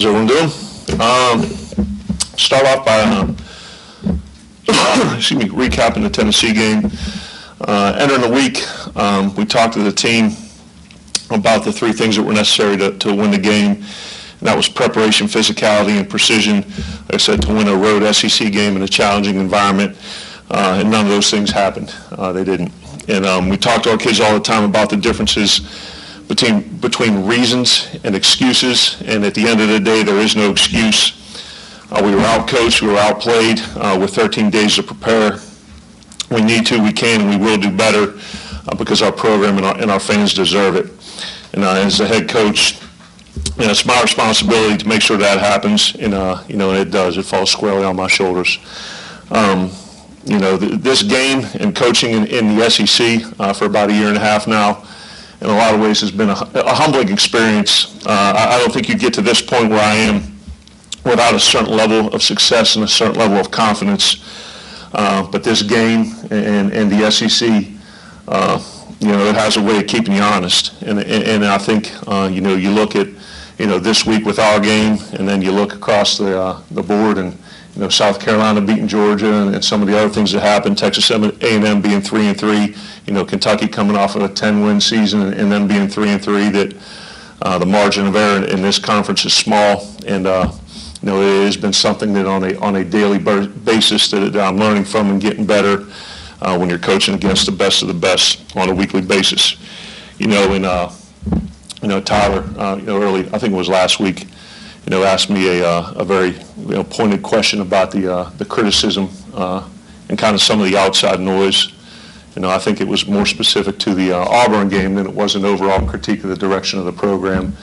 How's everyone doing? Start off by recapping the Tennessee game. Entering the week, we talked to the team about the three things that were necessary to win the game. And that was preparation, physicality, and precision. Like I said, to win a road SEC game in a challenging environment, and none of those things happened. They didn't. And we talk to our kids all the time about the differences between reasons and excuses, and at the end of the day, there is no excuse. We were outcoached, we were outplayed with 13 days to prepare. We need to, we can, and we will do better because our program and our fans deserve it. And as the head coach, it's my responsibility to make sure that happens, and it does. It falls squarely on my shoulders. This game and coaching in the SEC for about a year and a half now, in a lot of ways, has been a humbling experience. I don't think you get to this point where I am without a certain level of success and a certain level of confidence. But this game and the SEC, it has a way of keeping you honest. And I think, you look at, this week with our game, and then you look across the board, and South Carolina beating Georgia, and some of the other things that happened, Texas A&M being 3-3, Kentucky coming off of a 10-win season and then being 3-3, that the margin of error in this conference is small, and it has been something that on a daily basis that I'm learning from and getting better when you're coaching against the best of the best on a weekly basis. Tyler, early, I think it was last week, asked me a very pointed question about the criticism and kind of some of the outside noise. I think it was more specific to the Auburn game than it was an overall critique of the direction of the program. And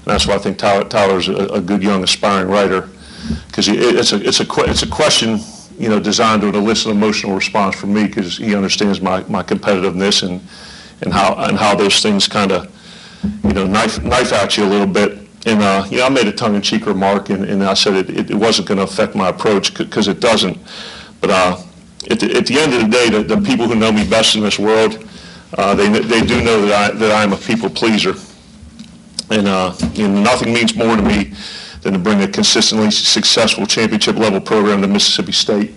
that's why I think Tyler's a good young aspiring writer, because it's a question designed to elicit an emotional response from me, because he understands my competitiveness and how those things kind of knife at you a little bit. And I made a tongue-in-cheek remark, and I said it wasn't going to affect my approach, because it doesn't. But at the end of the day, the people who know me best in this world, they do know that I'm a people pleaser, and nothing means more to me than to bring a consistently successful championship level program to Mississippi State.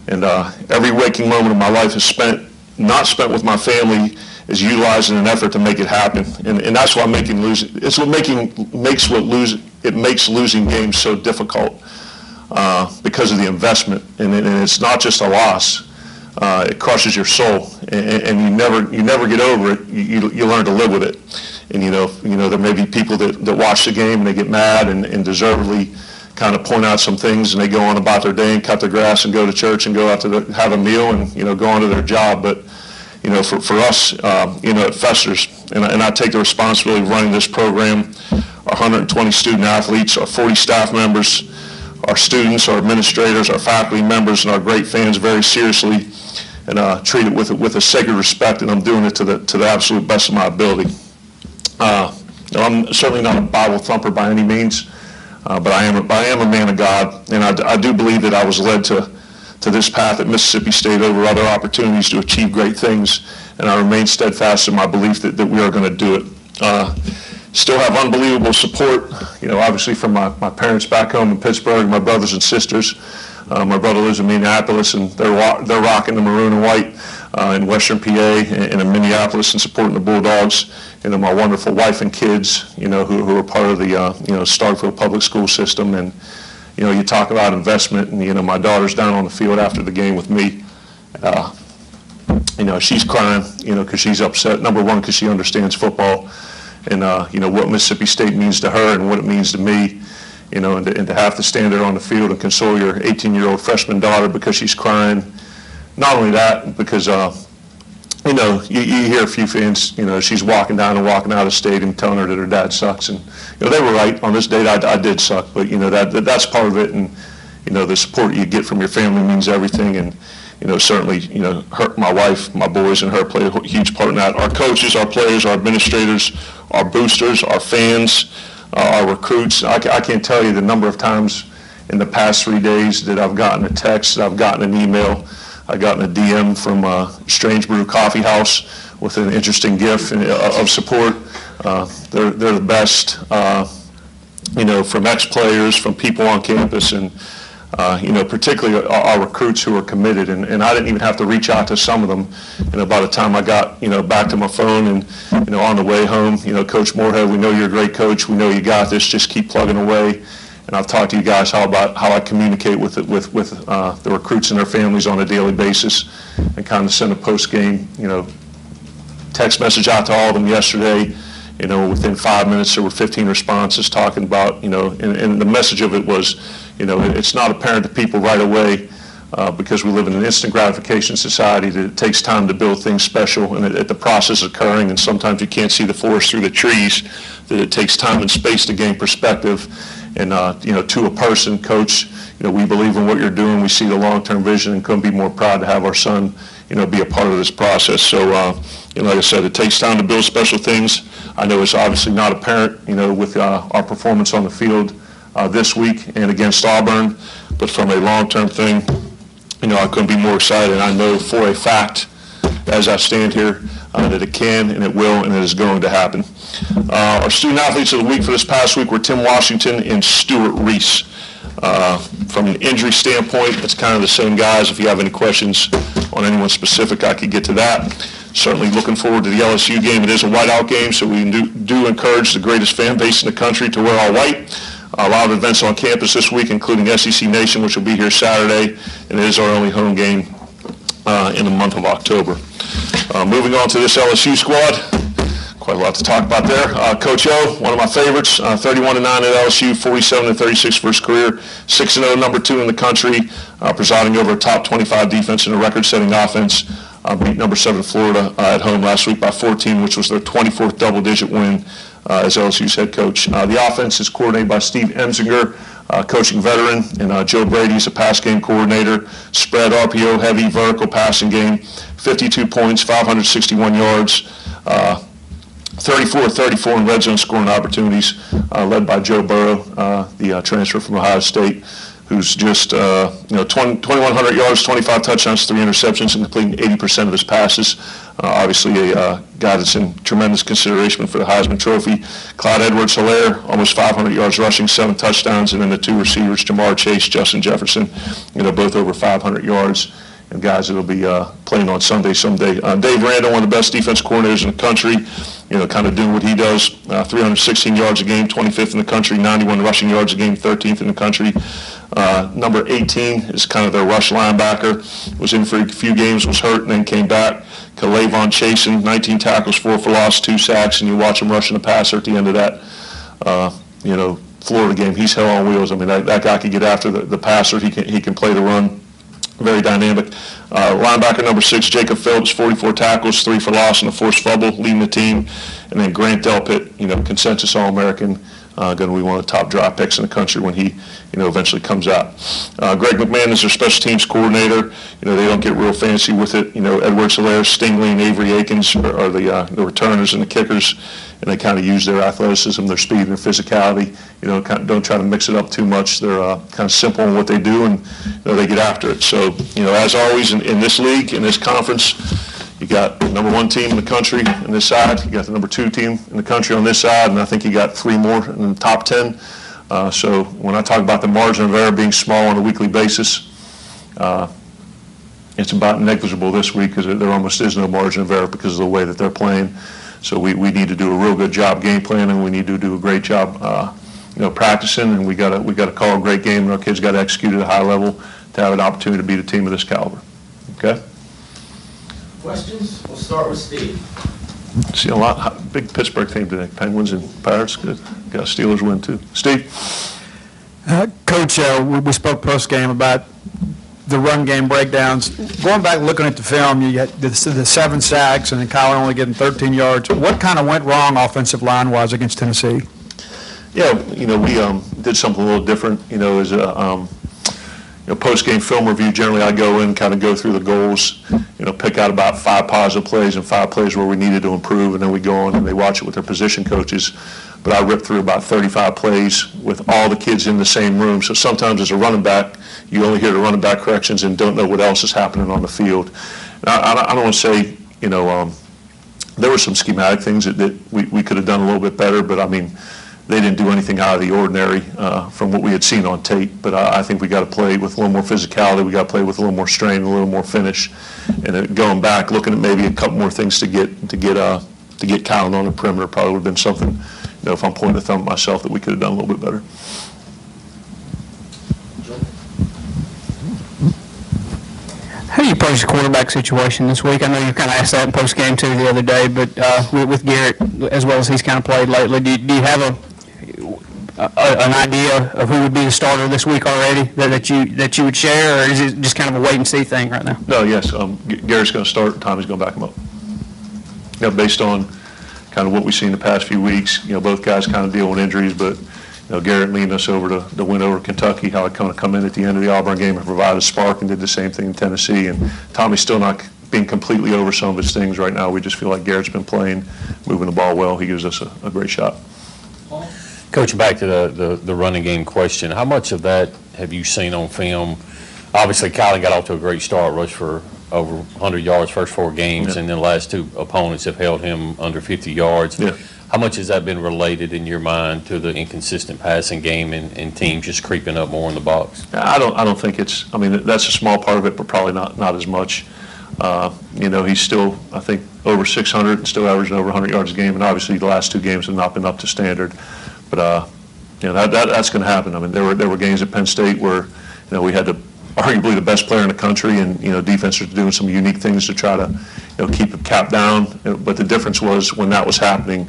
And every waking moment of my life is not spent with my family, is utilized in an effort to make it happen, and that's why makes losing games so difficult, because of the investment, and it's not just a loss. It crushes your soul, and you never get over it. You learn to live with it, and there may be people that watch the game and they get mad and deservedly kind of point out some things, and they go on about their day and cut their grass and go to church and go out to have a meal and go on to their job, but. For us, it festers, and I take the responsibility of running this program, our 120 student athletes, our 40 staff members, our students, our administrators, our faculty members, and our great fans very seriously, and treat it with a sacred respect, and I'm doing it to the absolute best of my ability. I'm certainly not a Bible thumper by any means, but I am a man of God, and I do believe that I was led to this path at Mississippi State over other opportunities to achieve great things, and I remain steadfast in my belief that we are going to do it. Still have unbelievable support, obviously from my parents back home in Pittsburgh, my brothers and sisters. My brother lives in Minneapolis, and they're rocking the maroon and white in Western PA and in Minneapolis and supporting the Bulldogs. My wonderful wife and kids, who are part of the Starkville public school system. And you talk about investment, and my daughter's down on the field after the game with me. She's crying, because she's upset. Number one, because she understands football, and what Mississippi State means to her and what it means to me. And to have to stand there on the field and console your 18-year-old freshman daughter because she's crying. Not only that, because you hear a few fans, she's walking down and walking out of the stadium telling her that her dad sucks, and they were right. On this date, I did suck, but that's part of it, and the support you get from your family means everything, and certainly my wife, my boys, and her play a huge part in that. Our coaches, our players, our administrators, our boosters, our fans, our recruits. I can't tell you the number of times in the past 3 days that I've gotten a text, that I've gotten an email, I've gotten a DM from Strange Brew Coffee House with an interesting gift of support. They're the best. from ex-players, from people on campus, and particularly our recruits who are committed. And I didn't even have to reach out to some of them. By the time I got, back to my phone and, on the way home, Coach Moorhead, we know you're a great coach. We know you got this. Just keep plugging away. And I've talked to you guys how I communicate with the recruits and their families on a daily basis, and kind of send a post-game, text message out to all of them yesterday. Within 5 minutes there were 15 responses talking about, and the message of it was, it's not apparent to people right away because we live in an instant gratification society that it takes time to build things special, and the process is occurring, and sometimes you can't see the forest through the trees, that it takes time and space to gain perspective. And, to a person, Coach, we believe in what you're doing. We see the long-term vision and couldn't be more proud to have our son, be a part of this process. So, like I said, it takes time to build special things. I know it's obviously not apparent, with our performance on the field this week and against Auburn, but from a long-term thing, I couldn't be more excited. And I know for a fact, as I stand here, that it can and it will and it is going to happen. Our student athletes of the week for this past week were Tim Washington and Stuart Reese. From an injury standpoint, it's kind of the same guys. If you have any questions on anyone specific, I could get to that. Certainly looking forward to the LSU game. It is a whiteout game, so we do encourage the greatest fan base in the country to wear all white. A lot of events on campus this week, including SEC Nation, which will be here Saturday, and it is our only home game in the month of October. Moving on to this LSU squad, quite a lot to talk about there. Coach O, one of my favorites, 31-9 at LSU, 47-36 for his career, 6-0, number 2 in the country, presiding over a top 25 defense and a record-setting offense. Beat number 7 Florida at home last week by 14, which was their 24th double-digit win as LSU's head coach. The offense is coordinated by Steve Emsinger, coaching veteran, and Joe Brady is a pass game coordinator. Spread, RPO, heavy, vertical passing game, 52 points, 561 yards, 34-34 in red zone scoring opportunities, led by Joe Burrow, the transfer from Ohio State, who's just 2,100 yards, 25 touchdowns, 3 interceptions, and completing 80% of his passes. Obviously a guy that's in tremendous consideration for the Heisman Trophy. Clyde Edwards-Helaire, almost 500 yards rushing, 7 touchdowns, and then the 2 receivers, Jamar Chase, Justin Jefferson, both over 500 yards, and guys that'll be playing on Sunday someday. Dave Randall, one of the best defense coordinators in the country, kind of doing what he does, 316 yards a game, 25th in the country, 91 rushing yards a game, 13th in the country. Number 18 is kind of their rush linebacker, was in for a few games, was hurt, and then came back. Kalavon Chasen, 19 tackles, 4 for loss, 2 sacks, and you watch him rushing the passer at the end of that, Florida game. He's hell on wheels. I mean, that guy can get after the passer. He can play the run. Very dynamic. Linebacker number 6, Jacob Phillips, 44 tackles, 3 for loss, and a forced fumble, leading the team. And then Grant Delpit, consensus All-American, going to be one of the top draft picks in the country when he, eventually comes out. Greg McMahon is their special teams coordinator. They don't get real fancy with it. Edwards-Helaire, Stingley, and Avery Akins are the returners and the kickers, and they kind of use their athleticism, their speed, and their physicality. Don't try to mix it up too much. They're kind of simple in what they do, and they get after it. So, as always in this league, in this conference, you got the number 1 team in the country on this side. You got the number 2 team in the country on this side, and I think you got 3 more in the top 10. So when I talk about the margin of error being small on a weekly basis, it's about negligible this week because there almost is no margin of error because of the way that they're playing. So we need to do a real good job game planning. We need to do a great job, practicing, and we got to call a great game, and our kids got to execute at a high level to have an opportunity to beat a team of this caliber. Okay. Questions? We'll start with Steve. See a big Pittsburgh team today. Penguins and Pirates. Good. Got a Steelers win too. Steve? Coach, we spoke post-game about the run game breakdowns. Going back looking at the film, you got the 7 sacks and then Kyler only getting 13 yards. What kind of went wrong offensive line-wise against Tennessee? Yeah, we did something a little different. As a post-game film review, generally I go in, kind of go through the goals, pick out about 5 positive plays and 5 plays where we needed to improve, and then we go on and they watch it with their position coaches. But I ripped through about 35 plays with all the kids in the same room. So sometimes as a running back, you only hear the running back corrections and don't know what else is happening on the field. Now, I don't want to say, there were some schematic things that we could have done a little bit better, but I mean, they didn't do anything out of the ordinary from what we had seen on tape. But I think we got to play with a little more physicality. We got to play with a little more strain, a little more finish. And going back, looking at maybe a couple more things to get Kylan on the perimeter probably would have been something, if I'm pointing the thumb at myself, that we could have done a little bit better. How do you approach the quarterback situation this week? I know you kind of asked that in post-game too the other day, but with Garrett, as well as he's kind of played lately, do you have an idea of who would be the starter this week already that you would share, or is it just kind of a wait-and-see thing right now? No, yes. Garrett's going to start. Tommy's going to back him up. Based on kind of what we've seen the past few weeks, both guys kind of deal with injuries, but Garrett leading us over to the win over Kentucky, how it kind of come in at the end of the Auburn game and provide a spark, and did the same thing in Tennessee. And Tommy's still not being completely over some of his things right now. We just feel like Garrett's been playing, moving the ball well. He gives us a great shot. Coach, back to the running game question. How much of that have you seen on film? Obviously, Kylan got off to a great start, rushed for over 100 yards first 4 games, and then the last 2 opponents have held him under 50 yards. Yeah. How much has that been related in your mind to the inconsistent passing game and teams just creeping up more in the box? I don't think it's. I mean, that's a small part of it, but probably not as much. He's still, I think, over 600 and still averaging over 100 yards a game, and obviously the last 2 games have not been up to standard. But that's going to happen. I mean, there were games at Penn State where we had arguably the best player in the country, and defense was doing some unique things to try to keep the cap down. But the difference was when that was happening,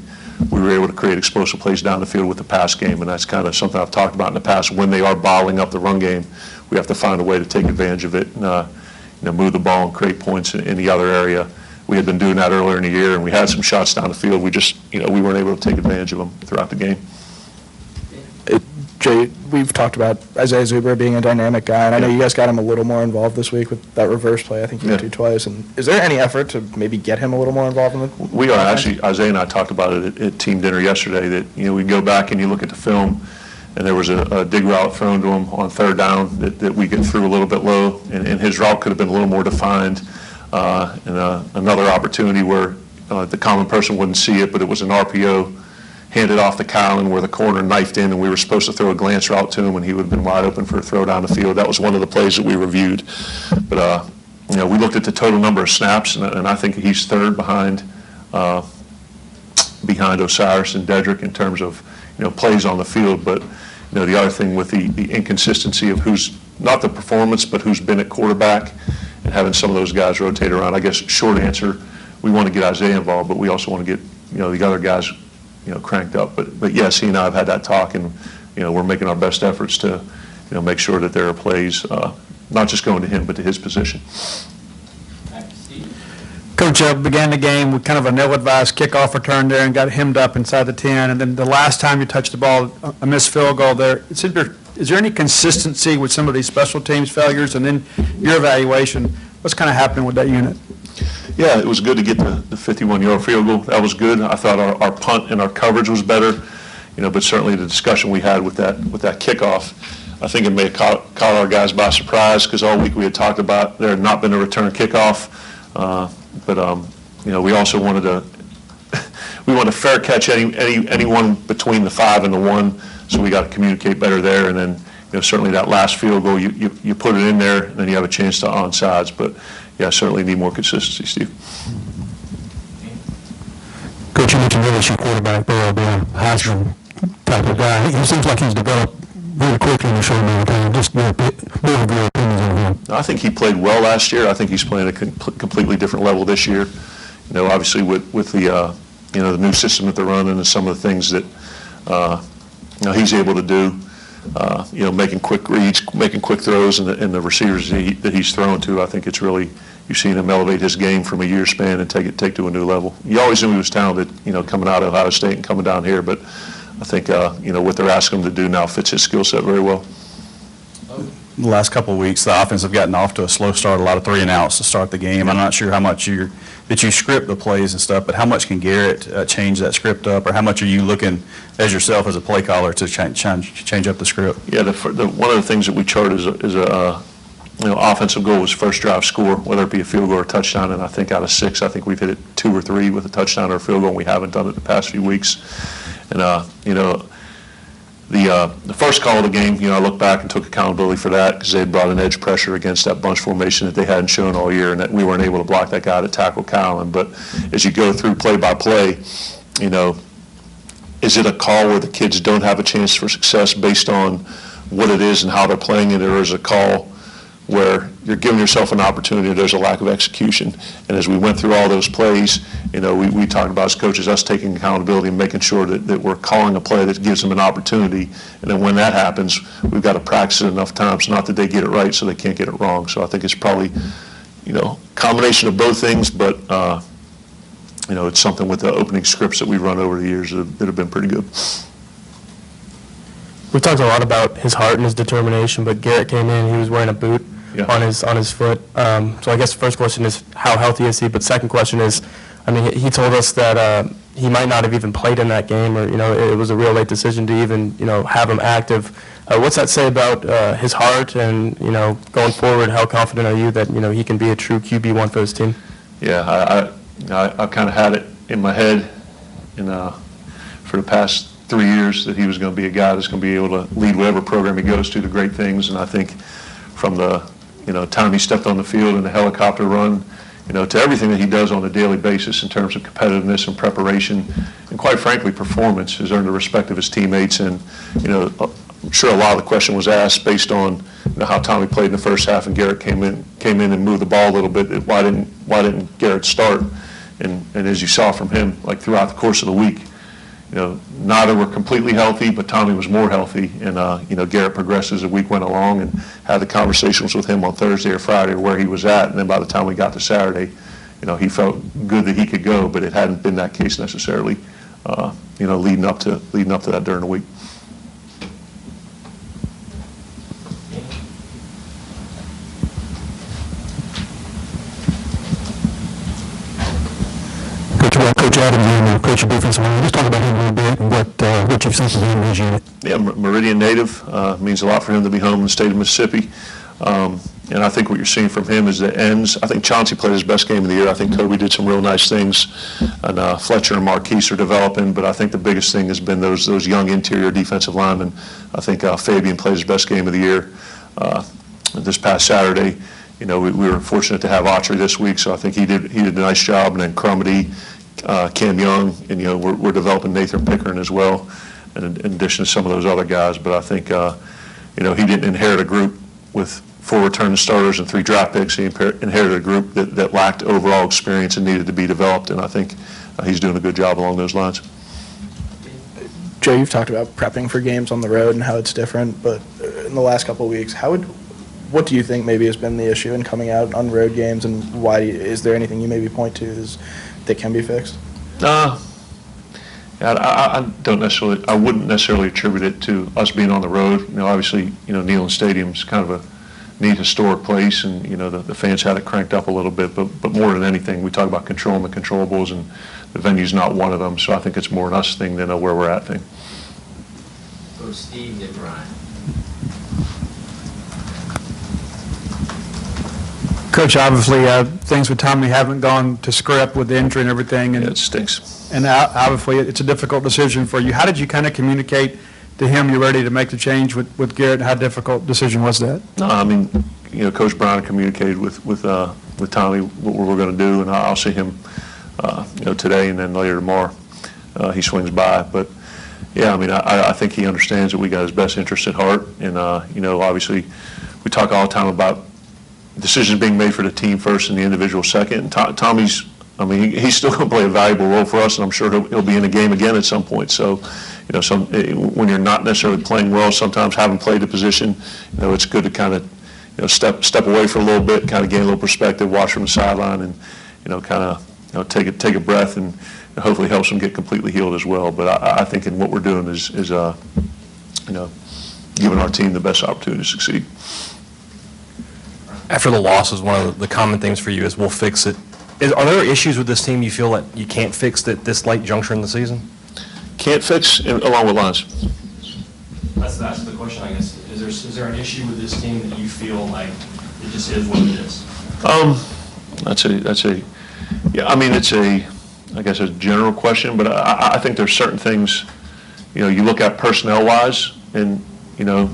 we were able to create explosive plays down the field with the pass game, and that's kind of something I've talked about in the past. When they are bottling up the run game, we have to find a way to take advantage of it and move the ball and create points in the other area. We had been doing that earlier in the year, and we had some shots down the field. We just, we weren't able to take advantage of them throughout the game. Jay, we've talked about Isaiah Zuber being a dynamic guy, and I know you guys got him a little more involved this week with that reverse play. I think you got to twice. And is there any effort to maybe get him a little more involved in the? We are actually. Isaiah and I talked about it at team dinner yesterday. That we go back and you look at the film, and there was a dig route thrown to him on 3rd down that we get through a little bit low, and his route could have been a little more defined. And another opportunity where the common person wouldn't see it, but it was an RPO. Handed off to Kylan where the corner knifed in, and we were supposed to throw a glance route to him, and he would have been wide open for a throw down the field. That was one of the plays that we reviewed. But, we looked at the total number of snaps, and I think he's 3rd behind Osiris and Dedrick in terms of, plays on the field. But, the other thing with the inconsistency of who's, not the performance, but who's been at quarterback and having some of those guys rotate around. I guess short answer, we want to get Isaiah involved, but we also want to get, the other guys cranked up. But yes, he and I have had that talk, and we're making our best efforts to make sure that there are plays not just going to him but to his position. Coach, began the game with kind of an ill-advised kickoff return there and got hemmed up inside the 10, and then the last time you touched the ball, a missed field goal there. Is there any consistency with some of these special teams failures, and then your evaluation, what's kind of happening with that unit? Yeah, it was good to get the 51-yard field goal. That was good. I thought our punt and our coverage was better, but certainly the discussion we had with that kickoff, I think it may have caught our guys by surprise, because all week we had talked about there had not been a return kickoff. We also wanted to fair catch anyone between the 5 and the 1, so we got to communicate better there. And then certainly that last field goal, you put it in there, and then you have a chance to onside. But yeah, certainly need more consistency, Steve. Coach, you mentioned LSU quarterback there, being a Heisman type of guy. He seems like he's developed really quickly in a short amount of time. Just more of your opinions on him. I think he played well last year. I think he's playing at a completely different level this year. Obviously with the the new system that they're running and some of the things that he's able to do. Making quick reads, making quick throws, and the receivers that he's thrown to. I think it's really, you've seen him elevate his game from a year span and take to a new level. You always knew he was talented, coming out of Ohio State and coming down here, but I think, what they're asking him to do now fits his skill set very well. The last couple of weeks, the offense have gotten off to a slow start, a lot of 3 and outs to start the game. I'm not sure how much that you script the plays and stuff, but how much can Garrett change that script up, or how much are you looking as yourself as a play caller to change up the script? Yeah, one of the things that we chart is a offensive goal was first drive score, whether it be a field goal or a touchdown, and I think out of 6, I think we've hit it 2 or 3 with a touchdown or a field goal, and we haven't done it the past few weeks. And, The first call of the game, I looked back and took accountability for that because they had brought an edge pressure against that bunch formation that they hadn't shown all year, and that we weren't able to block that guy to tackle Kylan. But as you go through play by play, is it a call where the kids don't have a chance for success based on what it is and how they're playing it, or is it a call where you're giving yourself an opportunity and there's a lack of execution? And as we went through all those plays, we talked about as coaches, us taking accountability and making sure that we're calling a play that gives them an opportunity. And then when that happens, we've got to practice it enough times, not that they get it right so they can't get it wrong. So I think it's probably, combination of both things, but, it's something with the opening scripts that we've run over the years that have been pretty good. We talked a lot about his heart and his determination, but Garrett came in, he was wearing a boot on his foot. So I guess the first question is, how healthy is he? But second question is, he told us that he might not have even played in that game, or it was a real late decision to even have him active. What's that say about his heart and going forward? How confident are you that he can be a true QB1 for this team? Yeah, I kind of had it in my head, for the past 3 years that he was going to be a guy that's going to be able to lead whatever program he goes to great things. And I think from the time he stepped on the field in the helicopter run, to everything that he does on a daily basis in terms of competitiveness and preparation, and quite frankly, performance, has earned the respect of his teammates. And I'm sure a lot of the question was asked based on how Tommy played in the first half, and Garrett came in and moved the ball a little bit. Why didn't Garrett start? And as you saw from him, like throughout the course of the week, neither were completely healthy, but Tommy was more healthy. And, Garrett progressed as the week went along, and had the conversations with him on Thursday or Friday where he was at. And then by the time we got to Saturday, he felt good that he could go, but it hadn't been that case necessarily, leading up to that during the week. Coach Adams, coach of defensive line. Just talk about him a little bit and what you've seen from him in his unit. Yeah, Meridian native. Means a lot for him to be home in the state of Mississippi. And I think what you're seeing from him is the ends. I think Chauncey played his best game of the year. I think Toby did some real nice things. And Fletcher and Marquise are developing. But I think the biggest thing has been those young interior defensive linemen. I think Fabian played his best game of the year this past Saturday. We were fortunate to have Autry this week, so I think he did a nice job. And then Crumity, Cam Young, and we're developing Nathan Pickering as well, in addition to some of those other guys. But I think he didn't inherit a group with 4 returning starters and 3 draft picks. He inherited a group that lacked overall experience and needed to be developed. And I think he's doing a good job along those lines. Joe, you've talked about prepping for games on the road and how it's different, but in the last couple of weeks, what do you think maybe has been the issue in coming out on road games, and why is there anything you maybe point to that can be fixed? I wouldn't necessarily attribute it to us being on the road. Obviously, Neyland Stadium's kind of a neat historic place, and the fans had it cranked up a little bit. But more than anything, we talk about controlling the controllables, and the venue's not one of them. So I think it's more an us thing than a where we're at thing. Go to Steve, then Brian. Coach, obviously, things with Tommy haven't gone to script with the injury and everything. And it stinks. And obviously, it's a difficult decision for you. How did you kind of communicate to him you're ready to make the change with Garrett? How difficult decision was that? No, Coach Brown communicated with Tommy what we're going to do, and I'll see him, today and then later tomorrow. He swings by, but yeah, I think he understands that we got his best interest at heart, and obviously, we talk all the time about decisions being made for the team first and the individual second. And Tommy's, he's still going to play a valuable role for us, and I'm sure he'll be in the game again at some point. So, when you're not necessarily playing well, sometimes having played the position, it's good to kind of, step away for a little bit, kind of gain a little perspective, watch from the sideline, and kind of, take a breath, and hopefully helps him get completely healed as well. But I think in what we're doing is giving our team the best opportunity to succeed. After the losses, one of the common things for you is we'll fix it. Are there issues with this team you feel that you can't fix at this late juncture in the season? Can't fix along with lines. That's the question, I guess. Is there an issue with this team that you feel like it just is what it is? It's a general question, but I think there's certain things, you look at personnel-wise, and, you know,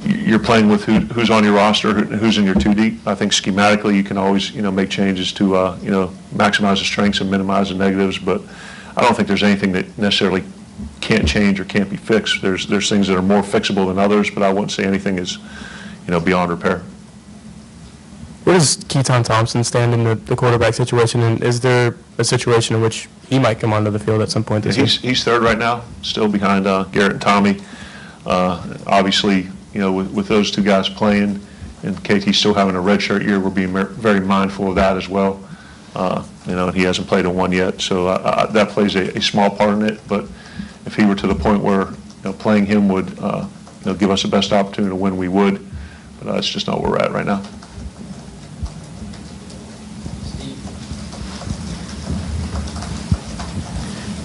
you're playing with who's on your roster, who's in your two deep. I think schematically you can always, you know, make changes to, you know, maximize the strengths and minimize the negatives, but I don't think there's anything that necessarily can't change or can't be fixed. There's things that are more fixable than others, but I wouldn't say anything is, you know, beyond repair. Where does Keaton Thompson stand in the quarterback situation, and is there a situation in which he might come onto the field at some point this year? He's third right now, still behind Garrett and Tommy. Obviously, you know, with those two guys playing and KT still having a redshirt year, we're being very mindful of that as well. You know, and he hasn't played in one yet, so that plays a small part in it. But if he were to the point where, you know, playing him would, you know, give us the best opportunity to win, we would. But it's just not where we're at right now.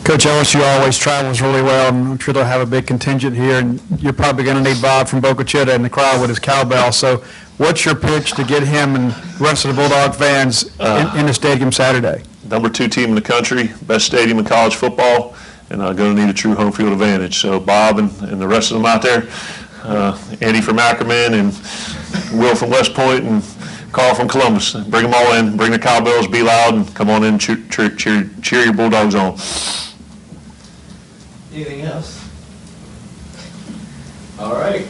Coach, LSU always travels really well, and I'm sure they'll have a big contingent here, and you're probably going to need Bob from Boca Chica in the crowd with his cowbell. So what's your pitch to get him and the rest of the Bulldog fans in the stadium Saturday? #2 team in the country, best stadium in college football, and going to need a true home field advantage. So Bob and the rest of them out there, Andy from Ackerman and Will from West Point and Carl from Columbus, bring them all in, bring the cowbells, be loud, and come on in and cheer your Bulldogs on. Anything else? All right.